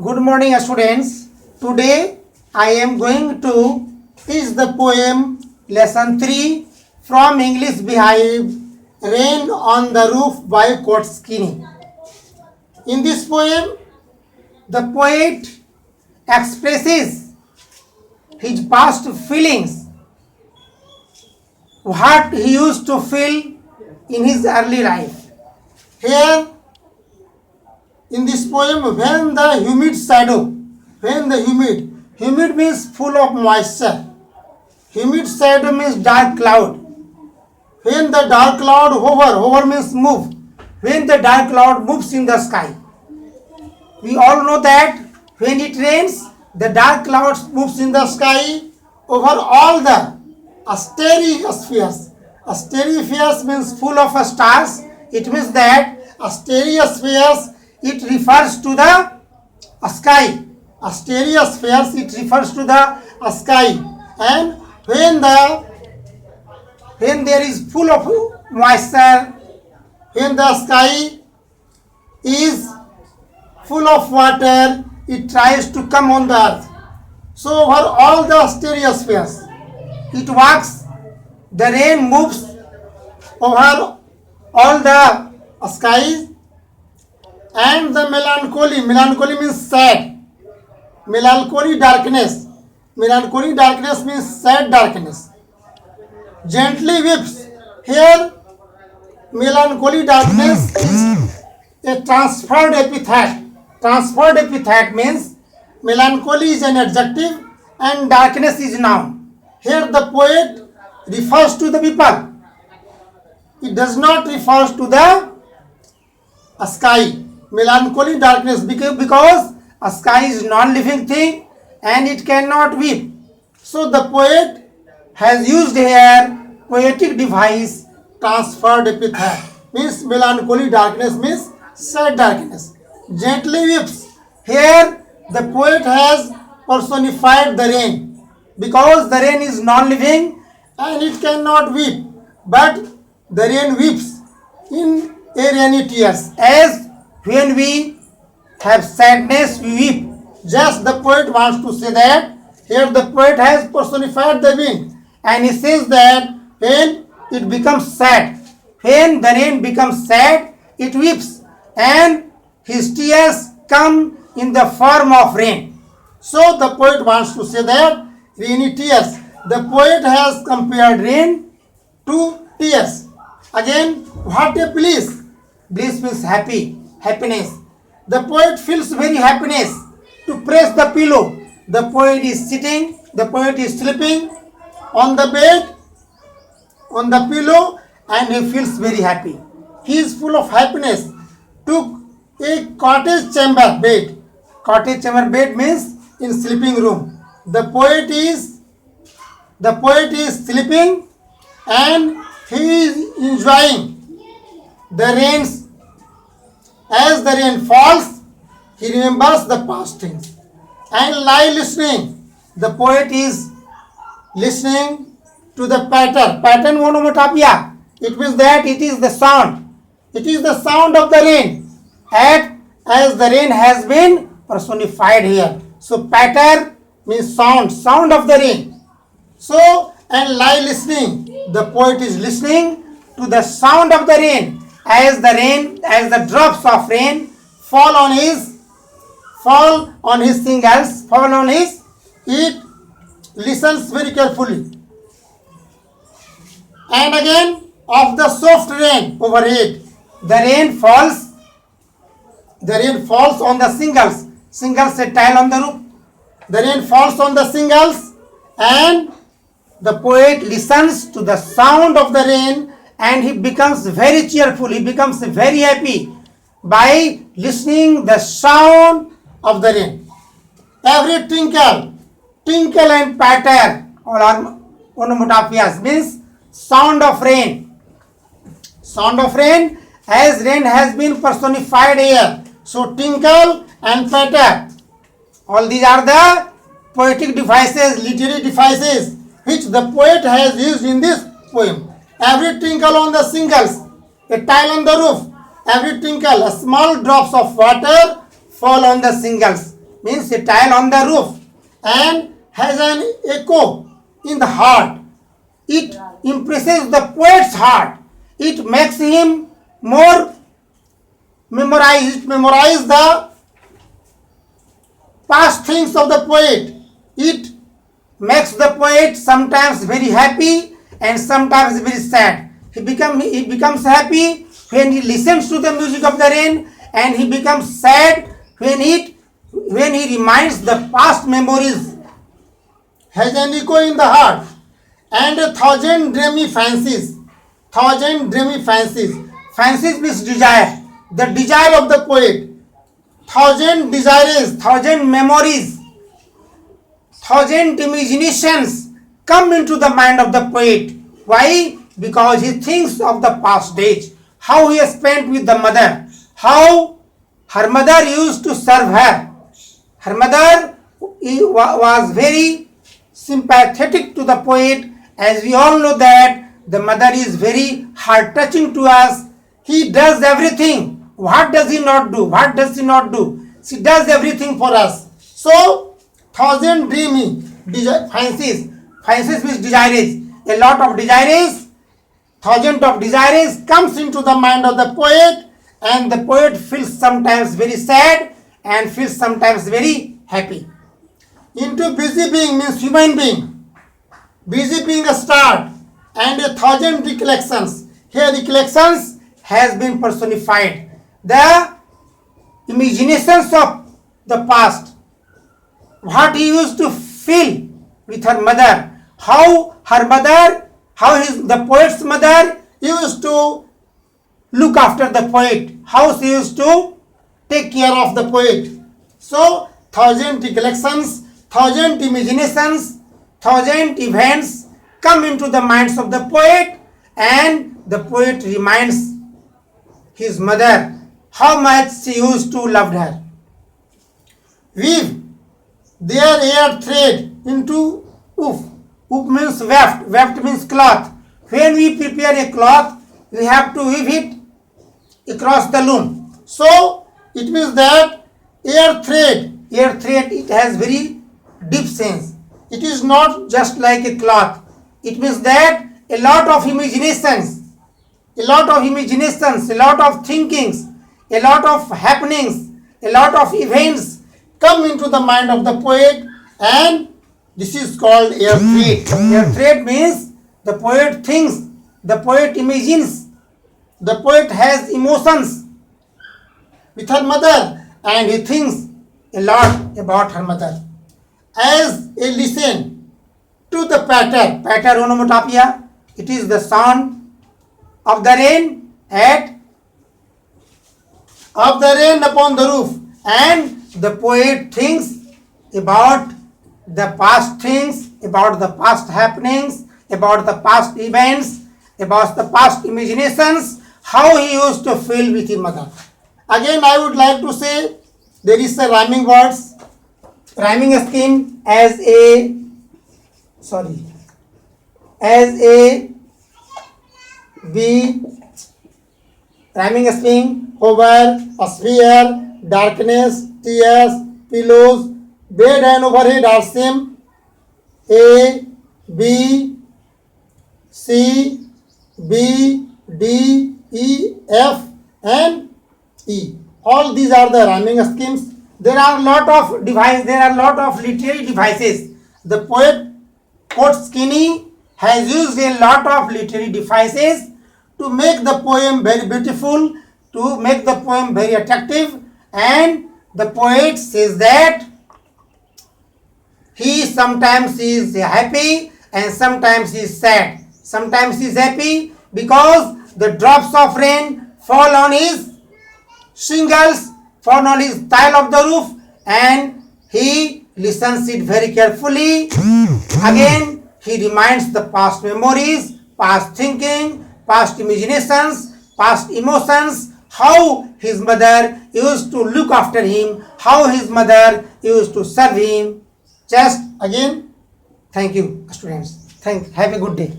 Good morning, students. Today I am going to teach the poem lesson 3 from English Beehive, Rain on the Roof by Court Skinny. In this poem, the poet expresses his past feelings, what he used to feel in his early life. Here in this poem, when the humid means full of moisture, humid shadow means dark cloud. When the dark cloud hover means move, when the dark cloud moves in the sky. We all know that when it rains, the dark clouds moves in the sky over all the asterospheres. Asterospheres means full of stars. It means that asterospheres, it refers to the sky. Asterospheres, it refers to the sky. And when there is full of moisture, when the sky is full of water, it tries to come on the earth. So over all the asterospheres, it walks, the rain moves over all the skies, and the melancholy means sad. Melancholy darkness means sad darkness. Gently weeps. Here, melancholy darkness is a transferred epithet. Transferred epithet means melancholy is an adjective and darkness is noun. Here the poet refers to the people. It does not refer to the sky. Melancholy darkness because a sky is non-living thing and it cannot weep. So the poet has used here poetic device transferred epithet, means melancholy darkness means sad darkness. Gently weeps. Here the poet has personified the rain because the rain is non-living and it cannot weep, but the rain weeps in a rainy tears. As when we have sadness, we weep. Just the poet wants to say that here the poet has personified the wind, and he says that when it becomes sad, when the rain becomes sad, it weeps, and his tears come in the form of rain. So the poet wants to say that rainy tears. The poet has compared rain to tears. Again, what a bliss. Bliss means happiness. The poet feels very happiness to press the pillow. The poet is sitting, the poet is sleeping on the bed, on the pillow, and he feels very happy. He is full of happiness. Took a cottage chamber bed. Cottage chamber bed means in sleeping room. The poet is sleeping and he is enjoying the rains. As the rain falls, he remembers the past things and lie listening. The poet is listening to the pattern onomatopoeia. It means that it is the sound. It is the sound of the rain. As the rain has been personified here. So pattern means sound of the rain. So, and lie listening. The poet is listening to the sound of the rain. As the drops of rain fall on his singles, it listens very carefully. And again, of the soft rain overhead, the rain falls on the singles a tile on the roof. The rain falls on the singles, and the poet listens to the sound of the rain, and he becomes very cheerful, he becomes very happy by listening the sound of the rain. Every tinkle and patter, all are onomatopoeias, means sound of rain. Sound of rain, as rain has been personified here. So tinkle and patter, all these are the poetic devices, literary devices which the poet has used in this poem. Every tinkle on the shingles, a tile on the roof, every tinkle, a small drops of water fall on the shingles. means a tile on the roof and has an echo in the heart. It impresses the poet's heart. It makes him more memorize the past things of the poet. It makes the poet sometimes very happy and sometimes very sad. He becomes happy when he listens to the music of the rain, and he becomes sad when he reminds the past memories. Has an echo in the heart, and a thousand dreamy fancies. Thousand dreamy fancies. Fancies means desire. The desire of the poet. Thousand desires, thousand memories, thousand imaginations come into the mind of the poet. Why? Because he thinks of the past days, how he spent with the mother, how her mother used to serve her. Her mother was very sympathetic to the poet, as we all know that the mother is very heart touching to us. He does everything. What does he not do? What does he not do? She does everything for us. So, thousand dreamy fancies. Fancies means desires. A lot of desires, thousand of desires comes into the mind of the poet, and the poet feels sometimes very sad and feels sometimes very happy. Into busy being means human being. Busy being a star and a thousand recollections. Here recollections has been personified. The imaginations of the past, what he used to feel with her mother, how her mother, the poet's mother used to look after the poet, how she used to take care of the poet. So, thousand recollections, thousand imaginations, thousand events come into the minds of the poet, and the poet reminds his mother how much she used to love her. Weave their hair thread into woof. Woof means weft. Weft means cloth. When we prepare a cloth, we have to weave it across the loom. So it means that hair thread, it has very deep sense. It is not just like a cloth. It means that a lot of imaginations, a lot of thinkings, a lot of happenings, a lot of events come into the mind of the poet, and this is called air thread. Air thread means the poet thinks, the poet imagines, the poet has emotions with her mother, and he thinks a lot about her mother. As a listen to the patter onomatopoeia, it is the sound of the rain upon the roof, and the poet thinks about the past things, about the past happenings, about the past events, about the past imaginations, how he used to feel with his mother. Again, I would like to say there is a rhyming scheme as a B rhyming scheme: over, a sphere, darkness, tears, pillows, bed and overhead are same. A, B, C, B, D, E, F and E. All these are the rhyming schemes. There are a lot of literary devices. The poet Skinny has used a lot of literary devices to make the poem very beautiful, to make the poem very attractive, and the poet says that he sometimes is happy and sometimes is sad. Sometimes he is happy because the drops of rain fall on his shingles, fall on his tile of the roof, and he listens it very carefully. Again, he reminds the past memories, past thinking, past imaginations, past emotions, how his mother used to look after him, how his mother used to serve him. Just again, thank you, students. Have a good day.